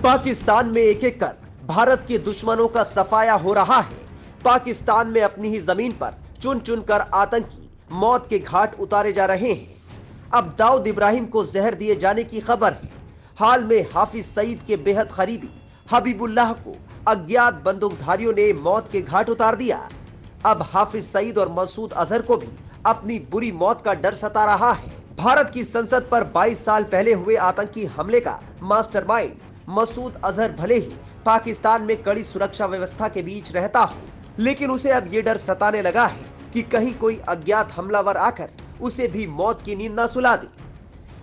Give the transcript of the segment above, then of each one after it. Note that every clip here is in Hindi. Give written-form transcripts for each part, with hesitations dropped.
पाकिस्तान में एक एक कर भारत के दुश्मनों का सफाया हो रहा है। पाकिस्तान में अपनी ही जमीन पर चुन चुन कर आतंकी मौत के घाट उतारे जा रहे हैं। अब दाऊद इब्राहिम को जहर दिए जाने की खबर है। हाल में हाफिज सईद के बेहद करीबी हबीबुल्लाह को अज्ञात बंदूकधारियों ने मौत के घाट उतार दिया। अब हाफिज सईद और मसूद अजहर को भी अपनी बुरी मौत का डर सता रहा है। भारत की संसद पर 22 साल पहले हुए आतंकी हमले का मास्टरमाइंड मसूद अजहर भले ही पाकिस्तान में कड़ी सुरक्षा व्यवस्था के बीच रहता हो, लेकिन उसे अब ये डर सताने लगा है कि कहीं कोई अज्ञात हमलावर आकर उसे भी मौत की नींद न सुला दे।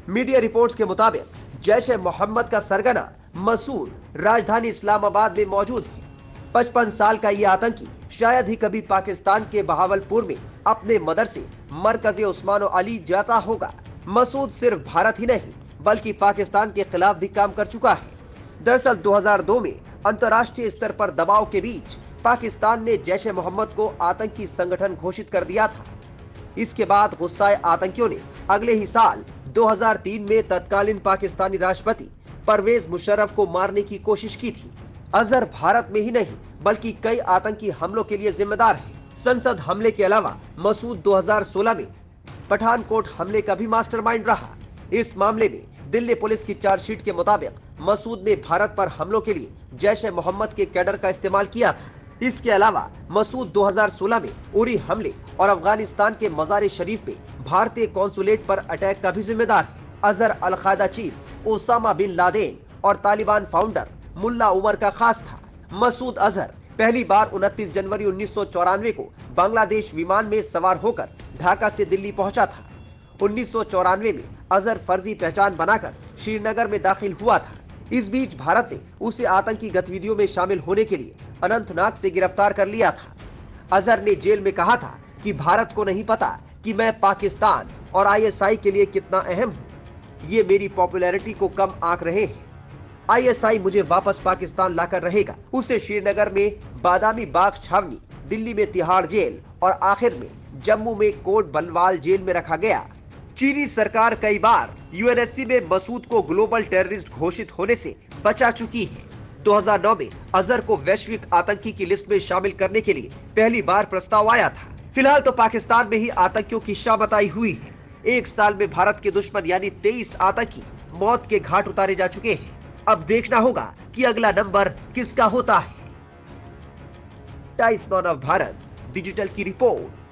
मीडिया रिपोर्ट्स के मुताबिक जैश ए मोहम्मद का सरगना मसूद राजधानी इस्लामाबाद में मौजूद है। 55 साल का ये आतंकी शायद ही कभी पाकिस्तान के बहावलपुर में अपने मदरसे मरकज उस्मान अली जाता होगा। मसूद सिर्फ भारत ही नहीं बल्कि पाकिस्तान के खिलाफ भी काम कर चुका है। दरअसल 2002 में अंतर्राष्ट्रीय स्तर पर दबाव के बीच पाकिस्तान ने जैश ए मोहम्मद को आतंकी संगठन घोषित कर दिया था। इसके बाद गुस्साए आतंकियों ने अगले ही साल 2003 में तत्कालीन पाकिस्तानी राष्ट्रपति परवेज मुशर्रफ को मारने की कोशिश की थी। अजहर भारत में ही नहीं बल्कि कई आतंकी हमलों के लिए जिम्मेदार है। संसद हमले के अलावा मसूद 2016 में पठानकोट हमले का भी मास्टरमाइंड रहा। इस मामले में दिल्ली पुलिस की चार्जशीट के मुताबिक मसूद ने भारत पर हमलों के लिए जैश ए मोहम्मद के कैडर का इस्तेमाल किया था। इसके अलावा मसूद 2016 में उरी हमले और अफगानिस्तान के मजार शरीफ में भारतीय कॉन्सुलेट पर अटैक का भी जिम्मेदार है। Azhar al Qaeda chief Osama bin Laden और तालिबान फाउंडर मुल्ला उमर का खास था। मसूद अजहर पहली बार 29 जनवरी 1994 को बांग्लादेश विमान में सवार होकर ढाका से दिल्ली पहुंचा था। 1994 में अजहर फर्जी पहचान बनाकर श्रीनगर में दाखिल हुआ था। इस बीच भारत ने उसे आतंकी गतिविधियों में शामिल होने के लिए अनंतनाग से गिरफ्तार कर लिया था। अजहर ने जेल में कहा था कि भारत को नहीं पता कि मैं पाकिस्तान और आईएसआई के लिए कितना अहम हूं। ये मेरी पॉपुलैरिटी को कम आंक रहे हैं। आईएसआई मुझे वापस पाकिस्तान लाकर रहेगा। उसे श्रीनगर में बादामी बाग छावनी, दिल्ली में तिहाड़ जेल और आखिर में जम्मू में कोट बलवाल जेल में रखा गया। चीनी सरकार कई बार यूएनएससी में मसूद को ग्लोबल टेररिस्ट घोषित होने से बचा चुकी है। 2009 में अजहर को वैश्विक आतंकी की लिस्ट में शामिल करने के लिए पहली बार प्रस्ताव आया था। फिलहाल तो पाकिस्तान में ही आतंकियों की शाबताई हुई है। एक साल में भारत के दुश्मन यानी 23 आतंकी मौत के घाट उतारे जा चुके हैं। अब देखना होगा कि अगला नंबर किसका होता है। टाइम्स ऑफ भारत डिजिटल की रिपोर्ट।